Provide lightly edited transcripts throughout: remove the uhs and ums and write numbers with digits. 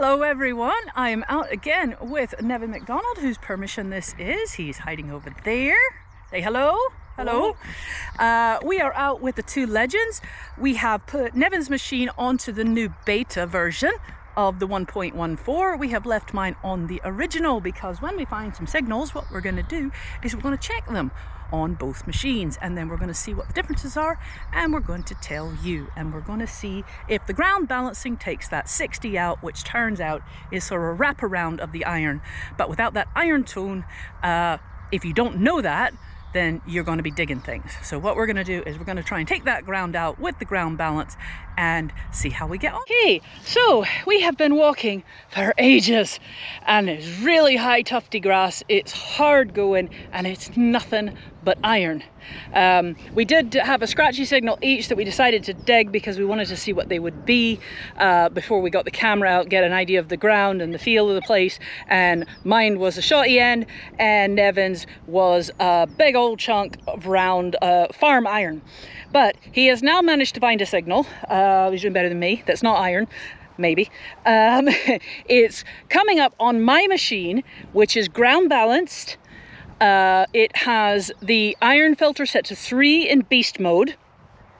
Hello everyone, I am out again with Nevin McDonald, whose permission this is. He's hiding over there. Say hello. Hello. We are out with the two Legends. We have put Nevin's machine onto the new beta version of the 1.14. We have left mine on the original because when we find some signals, what we're going to do is we're going to check them on both machines, and then we're going to see what the differences are, and we're going to tell you, and we're going to see if the ground balancing takes that 60 out, which turns out is sort of a wraparound of the iron. But without that iron tone, if you don't know that, then you're going to be digging things. So what we're going to do is we're going to try and take that ground out with the ground balance and see how we get on. Okay, so we have been walking for ages and it's really high tufty grass, it's hard going, and it's nothing but iron. We did have a scratchy signal each that we decided to dig because we wanted to see what they would be before we got the camera out, get an idea of the ground and the feel of the place. And mine was a shotty end and Nevin's was a big old chunk of round farm iron. But he has now managed to find a signal. He's doing better than me. That's not iron. Maybe. It's coming up on my machine, which is ground balanced. It has the iron filter set to 3 in beast mode,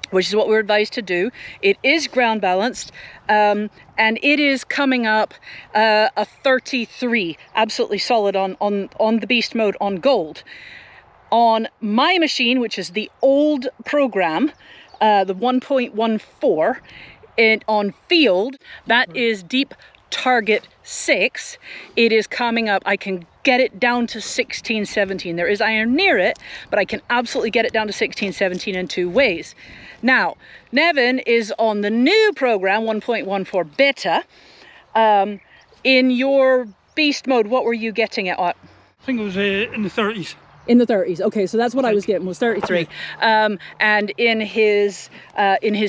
which is what we're advised to do. It is ground balanced, and it is coming up a 33, absolutely solid on the beast mode on gold. On my machine, which is the old program, the 1.14, on field, that is deep target 6. It is coming up, I can get it down to 16, 17. There is iron near it, but I can absolutely get it down to 16, 17 in 2 ways. Now, Nevin is on the new program, 1.14 beta. In your beast mode, what were you getting at? I think it was in the 30s. In the 30s, okay, so that's what I was getting, was 33. And in his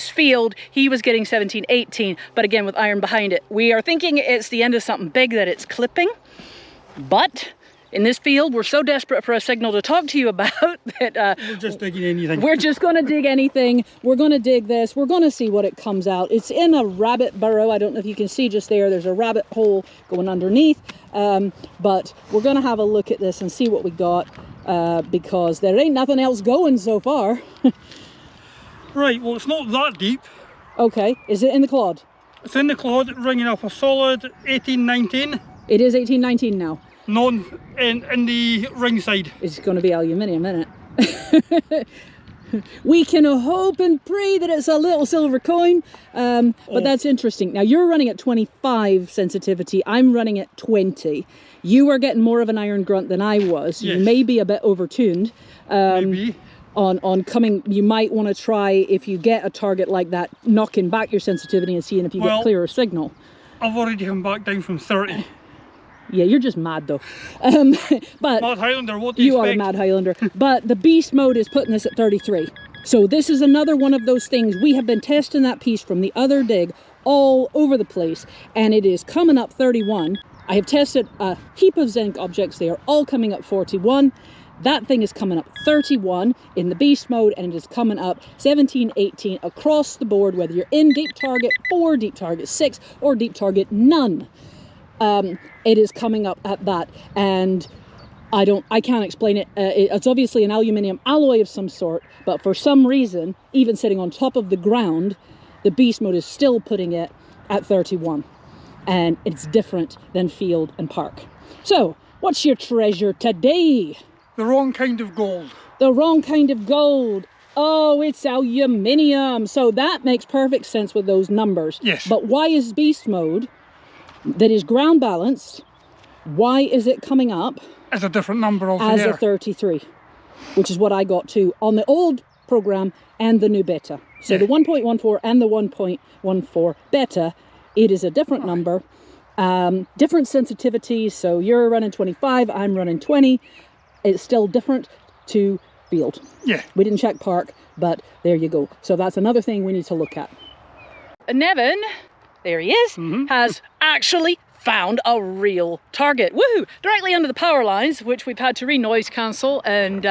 field, he was getting 17, 18, but again with iron behind it. We are thinking it's the end of something big that it's clipping, but in this field, we're so desperate for a signal to talk to you about that we're just digging anything. We're just going to dig anything. We're going to dig this. We're going to see what it comes out. It's in a rabbit burrow. I don't know if you can see just there. There's a rabbit hole going underneath. But we're going to have a look at this and see what we got because there ain't nothing else going so far. Right, well, it's not that deep. Okay, is it in the clod? It's in the clod, ringing up a solid 18, 19. It is 18, 19 now. None in the ring side. It's going to be aluminium, isn't it? We can hope and pray that it's a little silver coin, but that's interesting. Now you're running at 25 sensitivity, I'm running at 20. You are getting more of an iron grunt than I was. Yes. You may be a bit overtuned. Maybe. On coming, you might want to try, if you get a target like that, knocking back your sensitivity and seeing if you get clearer signal. I've already come back down from 30. Yeah, you're just mad though. But Mad Highlander, what do you expect? are a mad Highlander. But the beast mode is putting this at 33. So this is another one of those things. We have been testing that piece from the other dig all over the place, and it is coming up 31. I have tested a heap of zinc objects. They are all coming up 41. That thing is coming up 31 in the beast mode, and it is coming up 17, 18 across the board, whether you're in deep target 4, deep target 6, or deep target none. It is coming up at that, and I can't explain it. It's obviously an aluminium alloy of some sort, but for some reason, even sitting on top of the ground, the beast mode is still putting it at 31, and it's different than field and park. So, what's your treasure today? The wrong kind of gold. The wrong kind of gold. Oh, it's aluminium. So that makes perfect sense with those numbers. Yes. But why is beast mode, that is ground balanced, why is it coming up As a different number altogether. as a 33, which is what I got to on the old program and the new beta. So the 1.14 and the 1.14 beta, it is a different number, different sensitivity. So you're running 25, I'm running 20. It's still different to field. Yeah. We didn't check park, but there you go. So that's another thing we need to look at. Nevin, there he is, has actually found a real target. Woohoo! Directly under the power lines, which we've had to re-noise cancel and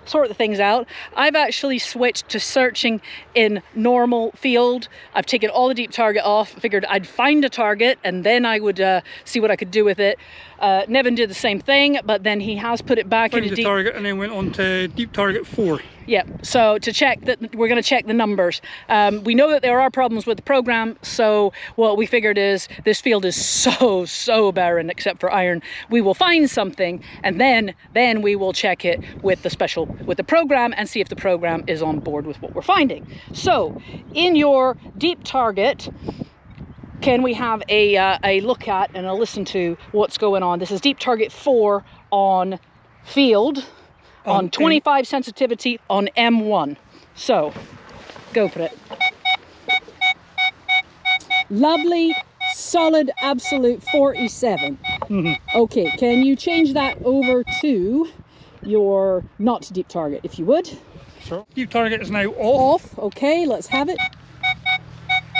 sort the things out. I've actually switched to searching in normal field. I've taken all the deep target off, figured I'd find a target and then I would see what I could do with it. Nevin did the same thing, but then he has put it back into deep target and then went on to deep target 4. Yeah, so to check that, we're going to check the numbers. We know that there are problems with the program, so what we figured is this field is so barren except for iron. We will find something and then we will check it with the program and see if the program is on board with what we're finding. So in your deep target, can we have a look at and a listen to what's going on? This is deep target 4 on field. On 25 sensitivity on M1. So, go for it. Lovely, solid, absolute 47. Okay, can you change that over to your not deep target, if you would? Sure. Deep target is now off. Okay, let's have it.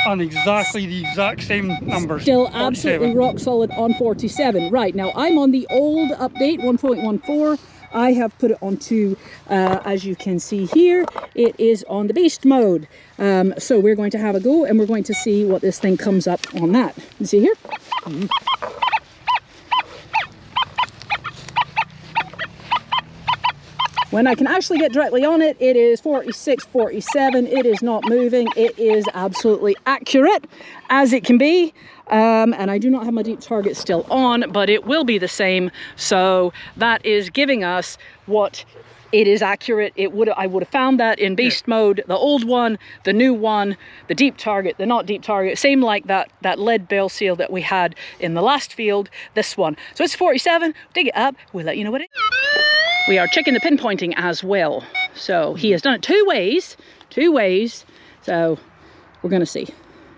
On exactly the exact same numbers. Still absolutely rock solid on 47. Right, now I'm on the old update, 1.14. I have put it onto, as you can see here, it is on the beast mode. So we're going to have a go and we're going to see what this thing comes up on that. You see here? When I can actually get directly on it, it is 46, 47. It is not moving. It is absolutely accurate as it can be. And I do not have my deep target still on, but it will be the same. So that is giving us what it is accurate. I would have found that in beast mode, the old one, the new one, the deep target, the not deep target, same like that lead bale seal that we had in the last field, this one. So it's 47, dig it up, we'll let you know what it is. We are checking the pinpointing as well. So he has done it two ways. So we're gonna see.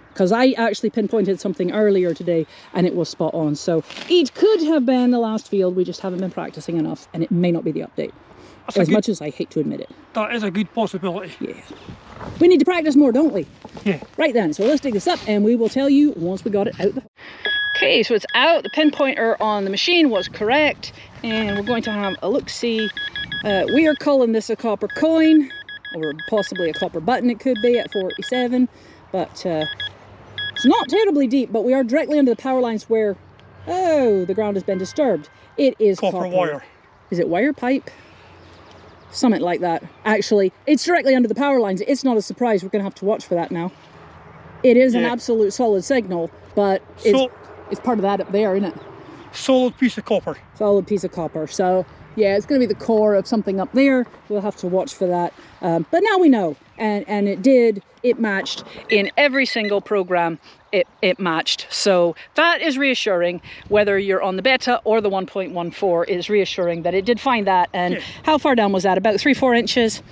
Because I actually pinpointed something earlier today and it was spot on. So it could have been the last field, we just haven't been practicing enough and it may not be the update. As much as I hate to admit it. That is a good possibility. Yeah. We need to practice more, don't we? Yeah. Right then, so let's dig this up and we will tell you once we got it out. Okay, so it's out. The pinpointer on the machine was correct. And we're going to have a look-see. We are calling this a copper coin, or possibly a copper button it could be at 47. But it's not terribly deep, but we are directly under the power lines where, oh, the ground has been disturbed. It is copper wire. Is it wire pipe? Something like that. Actually, it's directly under the power lines. It's not a surprise. We're going to have to watch for that now. It is an absolute solid signal, but it's part of that up there, isn't it? Solid piece of copper. Solid piece of copper. So, yeah, it's going to be the core of something up there. We'll have to watch for that. But now we know. And it matched in every single program. It matched. So that is reassuring. Whether you're on the beta or the 1.14 is reassuring that it did find that. And how far down was that? About 3-4 inches?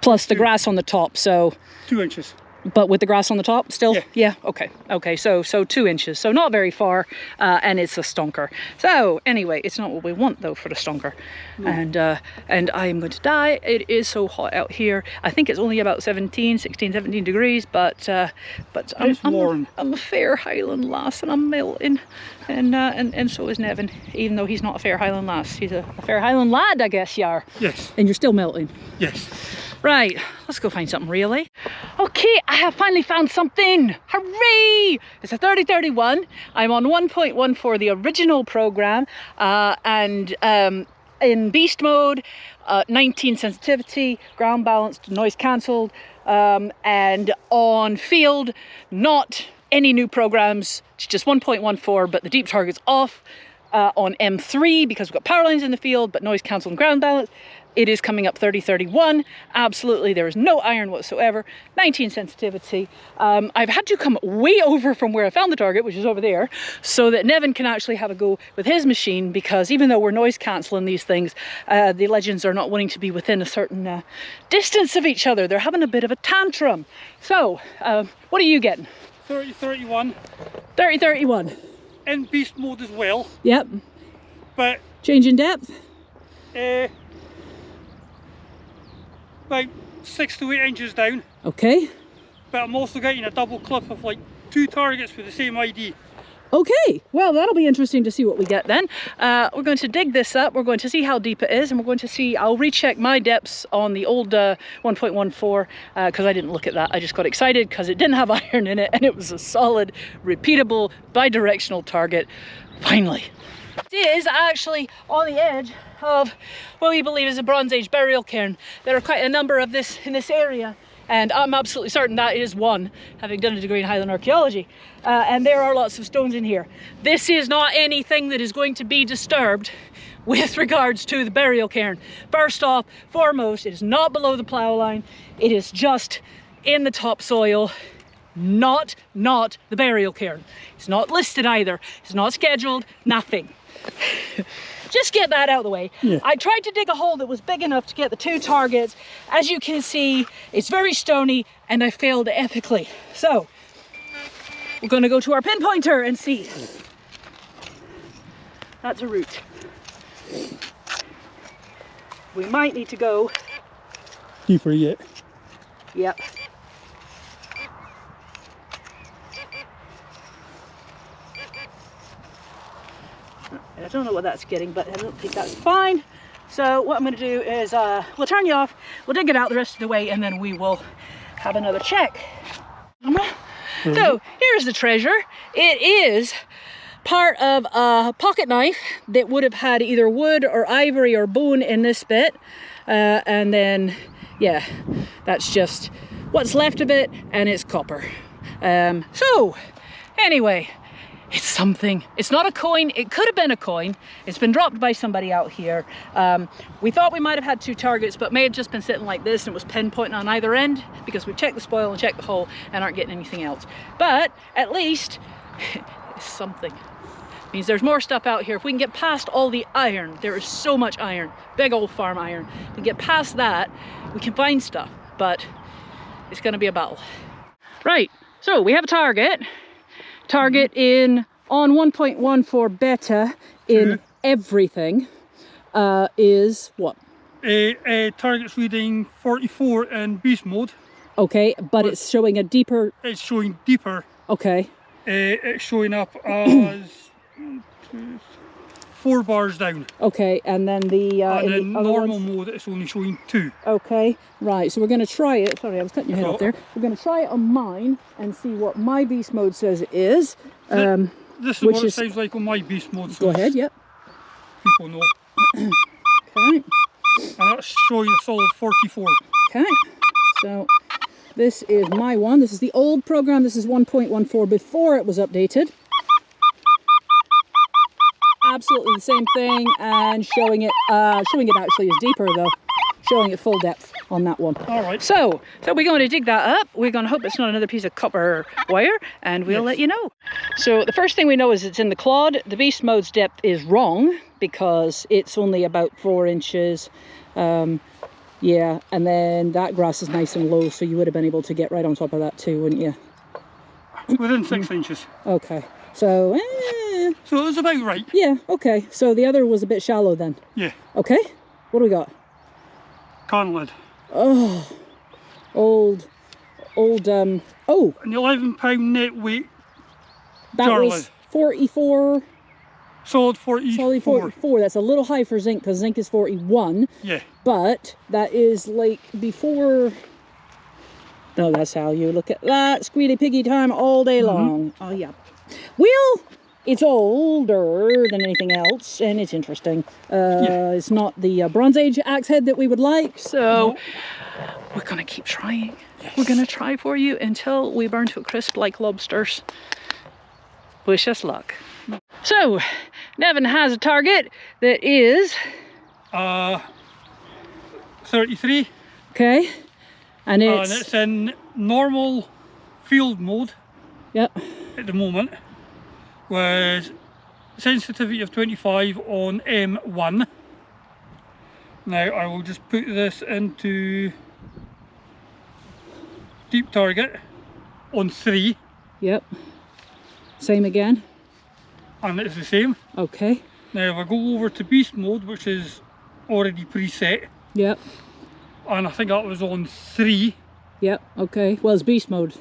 Plus the grass on the top, so... 2 inches. But with the grass on the top still? Yeah, okay, so 2 inches, so not very far, and it's a stonker. So anyway, it's not what we want though for the stonker. And I am going to die. It is so hot out here. I think it's only about 16, 17 degrees, but I'm a fair Highland lass and I'm melting, and so is Nevin, even though he's not a fair Highland lass. He's a fair Highland lad, I guess you are. Yes. And you're still melting. Yes. Right, let's go find something really. Okay, I have finally found something. Hooray! It's a 3031. I'm on 1.14, the original program, and in beast mode, 19 sensitivity, ground balanced, noise cancelled, and on field, not any new programs, it's just 1.14, but the deep target's off. On M3 because we've got power lines in the field, but noise cancelled and ground balance. It is coming up 3031. Absolutely, there is no iron whatsoever. 19 sensitivity. I've had to come way over from where I found the target, which is over there, so that Nevin can actually have a go with his machine, because even though we're noise cancelling these things, the legends are not wanting to be within a certain distance of each other. They're having a bit of a tantrum. So, what are you getting? 3031. 3031. In beast mode as well. Yep. But change in depth? About 6 to 8 inches down. Okay. But I'm also getting a double clip of like 2 targets with the same ID. Okay, well that'll be interesting to see what we get then. We're going to dig this up, we're going to see how deep it is, and we're going to see, I'll recheck my depths on the old 1.14 because I didn't look at that. I just got excited because it didn't have iron in it and it was a solid, repeatable, bi-directional target, finally. It is actually on the edge of what we believe is a Bronze Age burial cairn. There are quite a number of this in this area, and I'm absolutely certain that is one, having done a degree in Highland archaeology. And there are lots of stones in here. This is not anything that is going to be disturbed with regards to the burial cairn. First off, foremost, it is not below the plough line. It is just in the topsoil, not the burial cairn. It's not listed either. It's not scheduled, nothing. Just get that out of the way. Yeah. I tried to dig a hole that was big enough to get the 2 targets. As you can see, it's very stony and I failed epically. So we're going to go to our pinpointer and see. That's a root. We might need to go deeper yet. Yep. I don't know what that's getting, but I don't think that's fine. So what I'm going to do is we'll turn you off, we'll dig it out the rest of the way, and then we will have another check. So here's the treasure. It is part of a pocket knife that would have had either wood or ivory or bone in this bit, and then yeah, that's just what's left of it, and it's copper. So anyway, it's something. It's not a coin. It could have been a coin. It's been dropped by somebody out here. We thought we might have had 2 targets, but may have just been sitting like this and it was pinpointing on either end because we've checked the spoil and checked the hole and aren't getting anything else. But at least it's something. It means there's more stuff out here. If we can get past all the iron, there is so much iron, big old farm iron. If we get past that, we can find stuff, but it's going to be a battle. Right, so we have a target. Target in on 1.14 beta in everything is what? Target's reading 44 in beast mode. Okay, but it's showing a deeper. It's showing deeper. Okay. It's showing up as 4 bars down. Okay, and then in normal mode it's only showing 2. Okay, right, so we're going to try it. Sorry, I was cutting your head off there. We're going to try it on mine and see what my beast mode says it is. This is what it sounds like on my beast mode. So go ahead, yep. People know. Okay. And that's showing a solid 44. Okay, so this is my one. This is the old program. This is 1.14 before it was updated. Absolutely the same thing, and showing it actually is deeper though, showing it full depth on that one. All right. So we're going to dig that up. We're going to hope it's not another piece of copper wire, and we'll let you know. So the first thing we know is it's in the clod. The beast mode's depth is wrong because it's only about 4 inches. Yeah, and then that grass is nice and low, so you would have been able to get right on top of that too, wouldn't you? Within 6 inches. Okay. So, so it was about right. Yeah, okay. So the other was a bit shallow then. Yeah. Okay. What do we got? Cairn lid. Oh, old, oh. An 11-pound net weight jar That was lid. 44. Solid 44. Solid 44. That's a little high for zinc because zinc is 41. Yeah. But that is like before. No, that's how you look at that. Squealy piggy time all day long. Oh, yeah. Well, it's older than anything else, and it's interesting. It's not the Bronze Age axe head that we would like, so we're going to keep trying. Yes. We're going to try for you until we burn to a crisp like lobsters. Wish us luck. So, Nevin has a target that is... 33. Okay. And it's in normal field mode. Yep. At the moment, with sensitivity of 25 on M1. Now I will just put this into deep target on 3. Yep. Same again. And it's the same. Okay. Now if I go over to beast mode, which is already preset. Yep. And I think that was on 3. Yep, okay. Well, it's beast mode.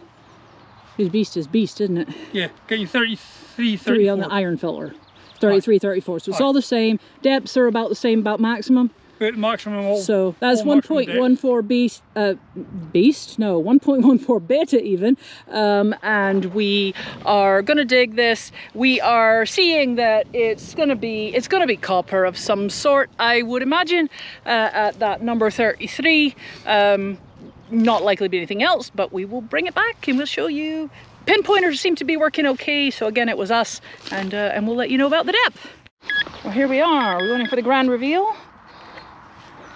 His beast is beast, isn't it? Yeah, getting 33, 34. 3 on the iron filter. 33, 34. So it's all the same. Depths are about the same, about maximum. But maximum. So that's 1.14 beast. Beast? No, 1.14 beta even. And we are gonna dig this. We are seeing that it's gonna be copper of some sort. I would imagine at that number 33. Not likely to be anything else, but we will bring it back and we'll show you. Pinpointers seem to be working okay, so again it was us, and we'll let you know about the depth. Well, here we are. We're waiting for the grand reveal.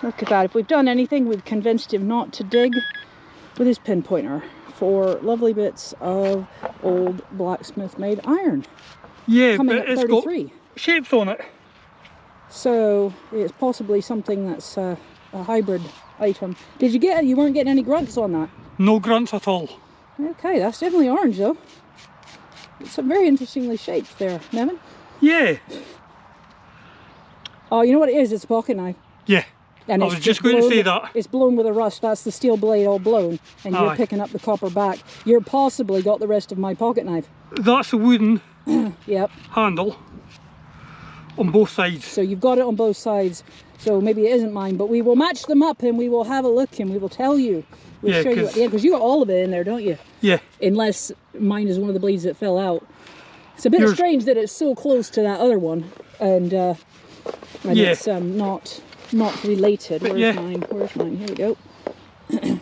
Look at that. If we've done anything, we've convinced him not to dig with his pinpointer for lovely bits of old blacksmith made iron. Yeah, coming but at it's 33. got shapes on it. So it's possibly something that's a hybrid item. Did you get it? You weren't getting any grunts on that? No grunts at all. Okay, that's definitely orange though. It's very interestingly shaped there, Nevin. Yeah. Oh, you know what it is? It's a pocket knife. Yeah. And I was just going to say that. It's blown with a rust. That's the steel blade all blown, and you're picking up the copper back. You're possibly got the rest of my pocket knife. That's a wooden yep. handle on both sides. So you've got it on both sides. So maybe it isn't mine, but we will match them up and we will have a look and we will tell you. We'll show you at the end, because you got all of it in there, don't you? Yeah. Unless mine is one of the blades that fell out. It's a bit strange that it's so close to that other one, and it's not related. Where's mine? Where's mine? Here we go. Is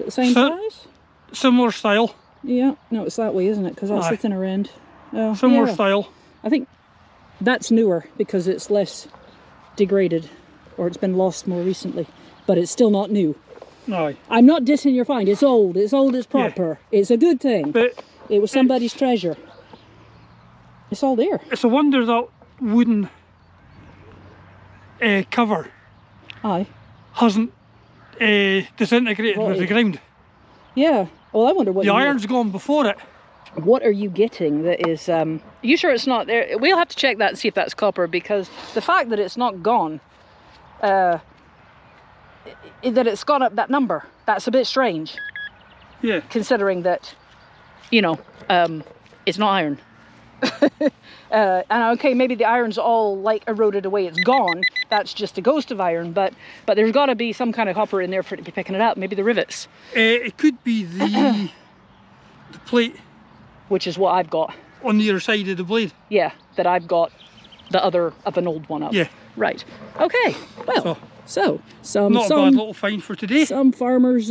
it the same size? Similar style. Yeah. No, it's that way, isn't it? Because that's the thinner end. Oh, similar style. I think that's newer because it's less degraded, or it's been lost more recently, but it's still not new. No. I'm not dissing your find. It's old. It's old. It's proper. Yeah. It's a good thing. But it was somebody's treasure. It's all there. It's a wonder that wooden cover hasn't disintegrated with the ground. Yeah. Well, I wonder what the iron's gone before it. What are you getting that is are you sure it's not there? We'll have to check that and see if that's copper, because the fact that it's not gone, that it's gone up that number, that's a bit strange. Yeah. Considering that, you know, it's not iron. And okay, maybe the iron's all like eroded away, it's gone. That's just a ghost of iron, but there's got to be some kind of copper in there for it to be picking it up. Maybe the rivets. It could be the plate, which is what I've got on the other side of the blade. Yeah, that I've got the other of an old one up. Yeah. Right. Okay. Well. So some not a bad little find for today. Some farmer's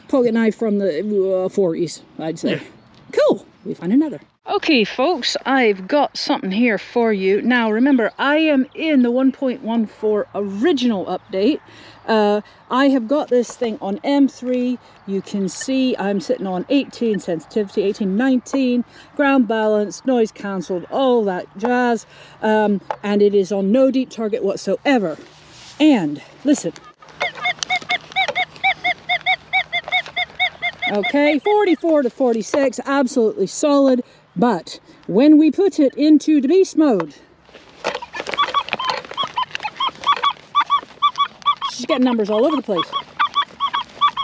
pocket knife from the 40s, I'd say. Yeah. Cool. We find another. Okay, folks, I've got something here for you. Now, remember, I am in the 1.14 original update. I have got this thing on M3. You can see I'm sitting on 18 sensitivity, 18, 19, ground balance, noise cancelled, all that jazz. And it is on no deep target whatsoever. And listen. Okay, 44 to 46, absolutely solid. But when we put it into the beast mode, she's getting numbers all over the place.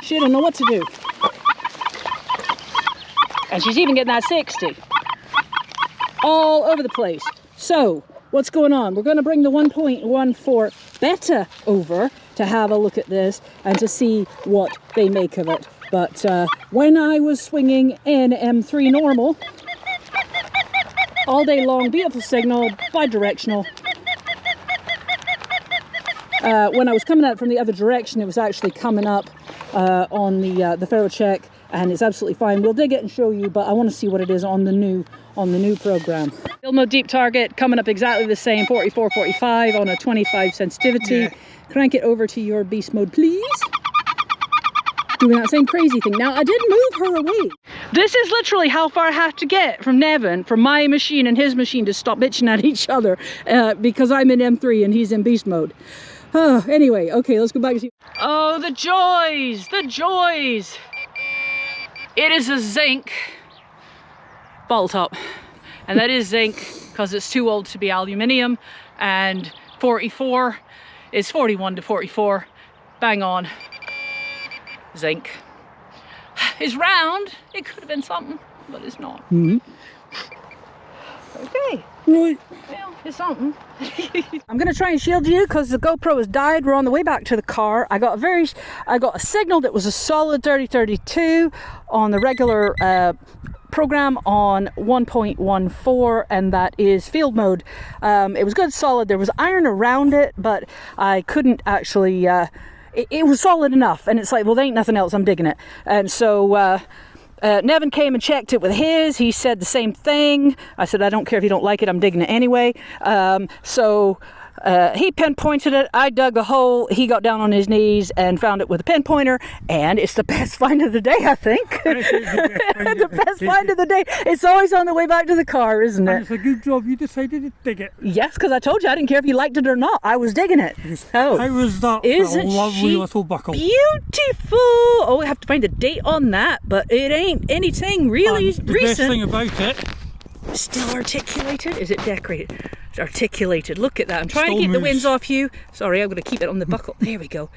She don't know what to do. And she's even getting that 60. All over the place. So, what's going on? We're going to bring the 1.14 beta over to have a look at this and to see what they make of it. But when I was swinging in M3 normal, all day long, beautiful signal, bi-directional. When I was coming at it from the other direction, it was actually coming up on the ferro check, and it's absolutely fine. We'll dig it and show you, but I want to see what it is on the new program. Field mode deep target coming up exactly the same, 44, 45 on a 25 sensitivity. Yeah. Crank it over to your beast mode, please. Doing that same crazy thing. Now, I did move her away. This is literally how far I have to get from Nevin, from my machine and his machine, to stop bitching at each other, because I'm in M3 and he's in beast mode. Anyway, okay, let's go back and see. Oh, the joys, the joys. It is a zinc bottle top, and that is zinc because it's too old to be aluminium, and 44 is 41 to 44, bang on. Zinc. is round. It could have been something, but it's not. Okay. Right. Well, it's something. I'm gonna try and shield you because the GoPro has died. We're on the way back to the car. I got a signal that was a solid 30-32 on the regular program on 1.14, and that is field mode. It was good solid. There was iron around it, but I couldn't actually it was solid enough, and it's like, well, there ain't nothing else, I'm digging it. And so Nevin came and checked it with his. He said the same thing. I said, I don't care if you don't like it, I'm digging it anyway. He pinpointed it. I dug a hole. He got down on his knees and found it with a pinpointer, and it's the best find of the day, I think. The best find of the day. It's always on the way back to the car, isn't it? And it's a good job you decided to dig it. Yes, because I told you I didn't care if you liked it or not. I was digging it. Oh, how was that for a lovely little buckle? Beautiful. Oh, we have to find a date on that, but it ain't anything really recent. The best thing about it, still articulated. Is it decorated? It's articulated. Look at that. I'm trying to keep moves. the winds off you. Sorry, I'm going to keep it on the buckle. There we go.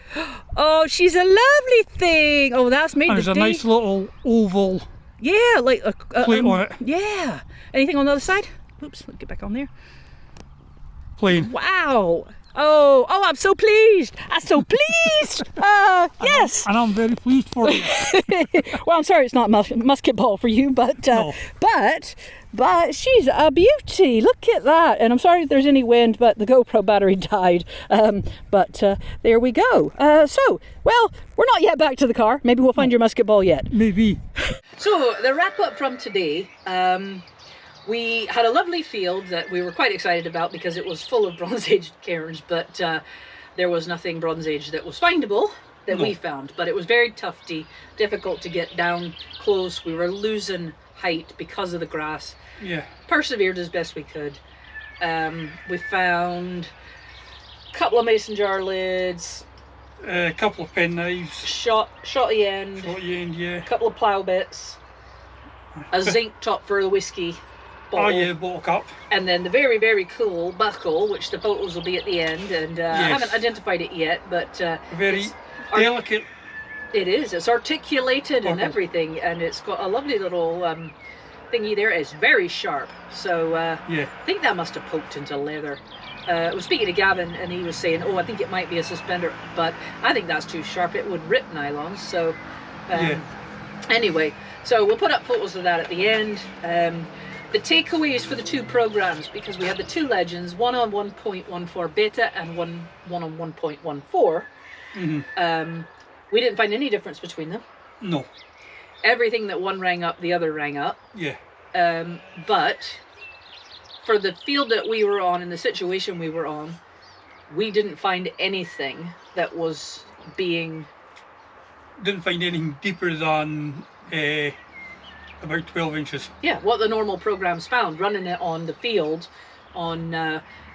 Oh, she's a lovely thing. Oh, that's made there's a nice little oval. Yeah, like a plate on it. Yeah. Anything on the other side? Oops, let's get back on there. Plain. Wow. Oh, I'm so pleased. I'm so pleased. Yes. And I'm very pleased for you. Well, I'm sorry it's not musket ball for you, but No. but she's a beauty. Look at that. And I'm sorry if there's any wind, but the GoPro battery died. But there we go. So, well, we're not yet back to the car. Maybe we'll find your musket ball yet. Maybe. So, the wrap up from today. We had a lovely field that we were quite excited about because it was full of Bronze Age cairns, but there was nothing Bronze Age that was findable that we found. But it was very tufty, difficult to get down close. We were losing height because of the grass. Yeah. Persevered as best we could. We found a couple of mason jar lids, A couple of pen knives. shotty end, Yeah. a couple of plough bits, a zinc top for the whiskey bottle. Oh yeah, bottle cap. And then the very, very cool buckle, which the photos will be at the end. And I haven't identified it yet, but very delicate. It is. It's articulated and buckle. Everything, and it's got a lovely little thingy there. It's very sharp. So Yeah. I think that must have poked into leather. I was speaking to Gavin, and he was saying, "Oh, I think it might be a suspender," but I think that's too sharp. It would rip nylons. So anyway, so we'll put up photos of that at the end. The takeaways for the two programs, because we had the two Legends, one on 1.14 beta and one on 1.14. We didn't find any difference between them. No. Everything that one rang up, the other rang up. Yeah. But for the field that we were on and the situation we were on, we didn't find anything that was being... Didn't find anything deeper than about 12 inches. Yeah, what the normal programs found, running it on the field on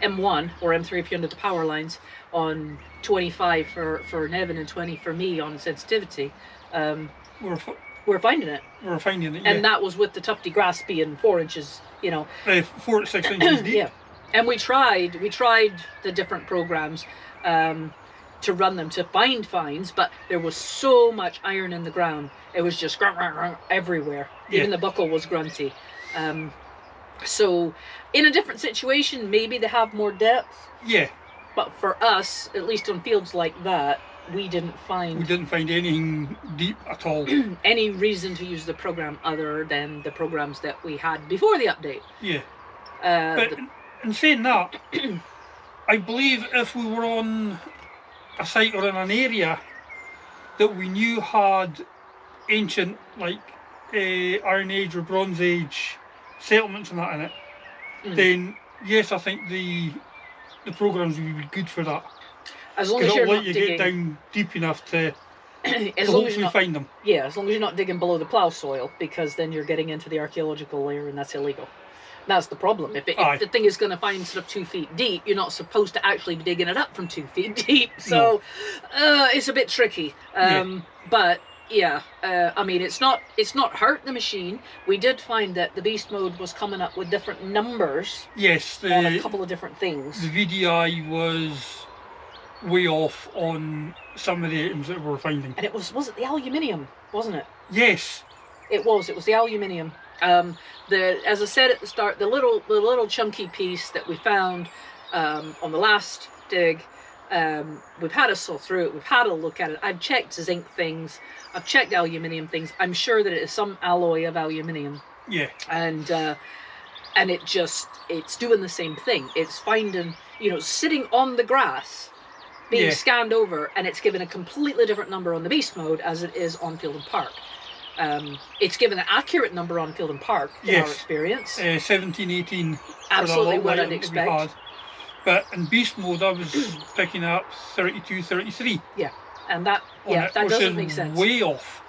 M1 or M3 if you're under the power lines, on 25 for Nevin and 20 for me on sensitivity. We're finding it. We're finding it, yeah. And that was with the tufty grass being 4 inches, 4 to 6 inches deep. Yeah. And we tried the different programs to run them to find finds, but there was so much iron in the ground. It was just everywhere. Yeah. Even the buckle was grunty. So in a different situation, maybe they have more depth. Yeah. But for us, at least on fields like that, we didn't find anything deep at all. any reason to use the program other than the programs that we had before the update. Yeah. But in saying that, I believe if we were on a site or in an area that we knew had ancient, like Iron Age or Bronze Age settlements and that in it, then yes, I think the programs would be good for that. As long as you're not you digging, get down deep enough to as long as hopefully you're not, find them. Yeah, as long as you're not digging below the plough soil, because then you're getting into the archaeological layer, and that's illegal. That's the problem. If the thing is going to find stuff 2 feet deep, you're not supposed to actually be digging it up from 2 feet deep. So it's a bit tricky. But yeah, I mean, it's not hurt the machine. We did find that the beast mode was coming up with different numbers. Yes, on a couple of different things. The VDI was way off on some of the items that we're finding. And it was it the aluminium, wasn't it? Yes. It was the aluminium. As I said at the start, the little chunky piece that we found on the last dig, we've had a saw through it, we've had a look at it. I've checked zinc things, I've checked aluminium things. I'm sure that it is some alloy of aluminium. Yeah. And it's doing the same thing. It's finding, sitting on the grass, being scanned over, and it's given a completely different number on the beast mode as it is on Field and Park. It's given an accurate number on Field and Park in our experience. 17, 18. Absolutely what I'd expect. But in beast mode, I was picking up 32, 33. Yeah, and that doesn't make sense. Way off.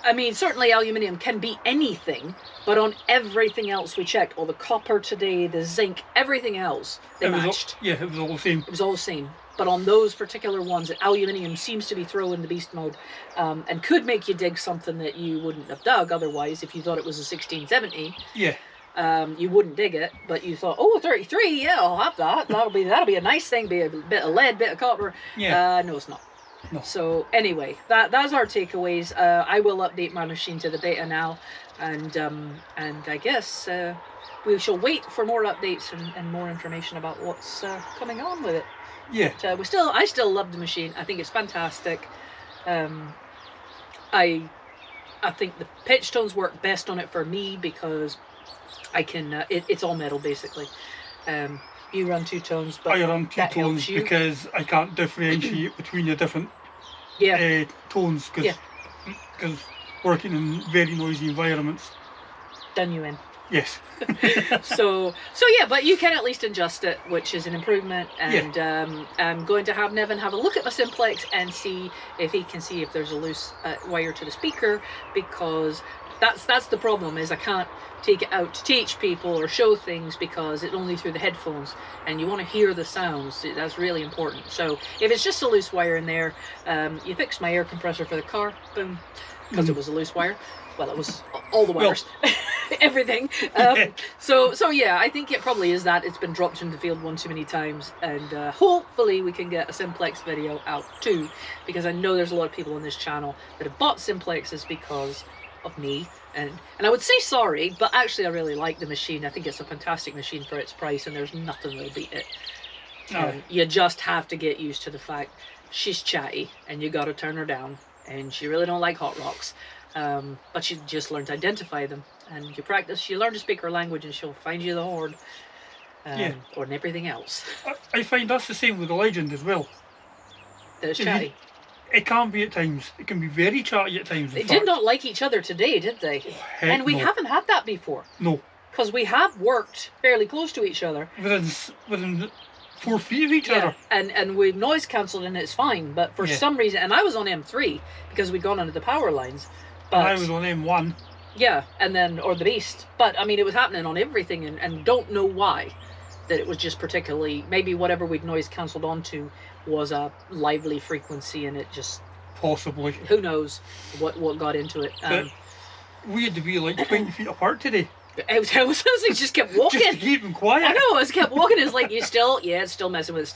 I mean, certainly aluminium can be anything, but on everything else we checked, all the copper today, the zinc, everything else, they matched. It was all the same. It was all the same. But on those particular ones, aluminium seems to be thrown in the beast mode, and could make you dig something that you wouldn't have dug otherwise if you thought it was a 1670. Yeah. You wouldn't dig it, but you thought, oh, 33, yeah, I'll have that. That'll be a nice thing, be a bit of lead, bit of copper. Yeah. No, it's not. No. So anyway, that's our takeaways. I will update my machine to the beta now, and I guess we shall wait for more updates and more information about what's coming on with it. Yeah. But, I still love the machine. I think it's fantastic. I think the pitch tones work best on it for me because I can. It's all metal basically. You run two tones, but I run two tones because I can't differentiate between the different tones because working in very noisy environments. Done you in. Yes. so yeah, but you can at least adjust it, which is an improvement. And I'm going to have Nevin have a look at my simplex and see if he can see if there's a loose wire to the speaker, because that's the problem, is I can't take it out to teach people or show things because it's only through the headphones and you want to hear the sounds. That's really important. So if it's just a loose wire in there, you fix my air compressor for the car, boom, because it was a loose wire. Well, it was all the wires, everything. So yeah, I think it probably is that it's been dropped into the field one too many times, and hopefully we can get a simplex video out too, because I know there's a lot of people on this channel that have bought simplexes because of me, and I would say sorry, but actually I really like the machine. I think it's a fantastic machine for its price, and there's nothing that'll beat it. You just have to get used to the fact she's chatty, and you got to turn her down, and she really don't like hot rocks. But you just learn to identify them, and you practice, you learn to speak her language, and she'll find you the horde, or everything else. I find that's the same with the Legend as well. That it's chatty. It can be at times. It can be very chatty at times. They did not like each other today, did they? Oh, and we haven't had that before. No. Because we have worked fairly close to each other. Within 4 feet of each other. And we've noise cancelled and it's fine, but for some reason, and I was on M3 because we'd gone under the power lines. But I was on M1. Yeah, and then, or the Beast. But, I mean, it was happening on everything, and don't know why. That it was just particularly, maybe whatever we'd noise cancelled onto was a lively frequency, and it just... Possibly. Who knows what got into it. But we had to be like 20 feet apart today. I was just kept walking. Just to keep them quiet. I know, I just kept walking. It's like, it's still messing with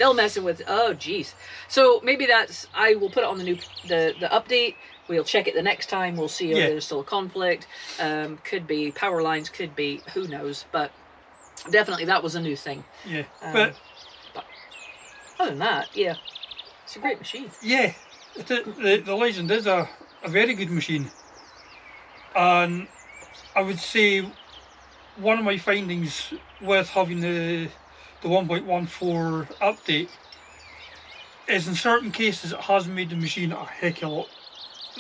it. Oh, jeez. So maybe that's, I will put it on the update. We'll check it the next time. We'll see if there's still a conflict. Could be power lines, could be, who knows. But definitely that was a new thing. Yeah. But other than that, yeah, it's a great machine. Yeah. The Legend is a very good machine. And I would say one of my findings with having the 1.14 update is in certain cases it has made the machine a heck of a lot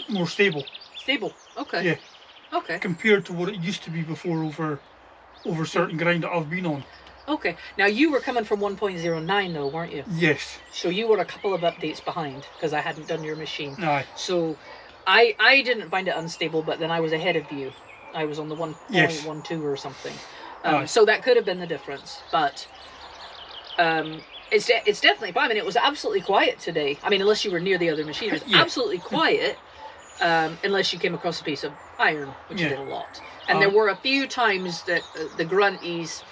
more stable. Stable, okay. Yeah. Okay. Compared to what it used to be before over certain grind that I've been on. Okay. Now you were coming from 1.09 though, weren't you? Yes. So you were a couple of updates behind because I hadn't done your machine. Aye. So I didn't find it unstable, but then I was ahead of you. I was on the 1.12 or something. So that could have been the difference, but it's definitely fine. I mean, it was absolutely quiet today. I mean, unless you were near the other machine, it was absolutely quiet, unless you came across a piece of iron, which you did a lot. And there were a few times that the grunties,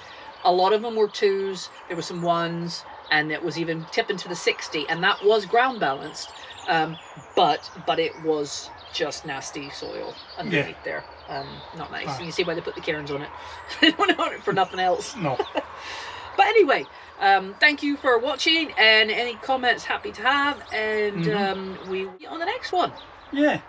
a lot of them were 2s, there were some 1s, and it was even tipping to the 60, and that was ground balanced, but it was just nasty soil underneath there. Not nice. And you see why they put the cairns on it. They don't want it for nothing else. No. But anyway, thank you for watching, and any comments happy to have, and we'll see you on the next one. Yeah.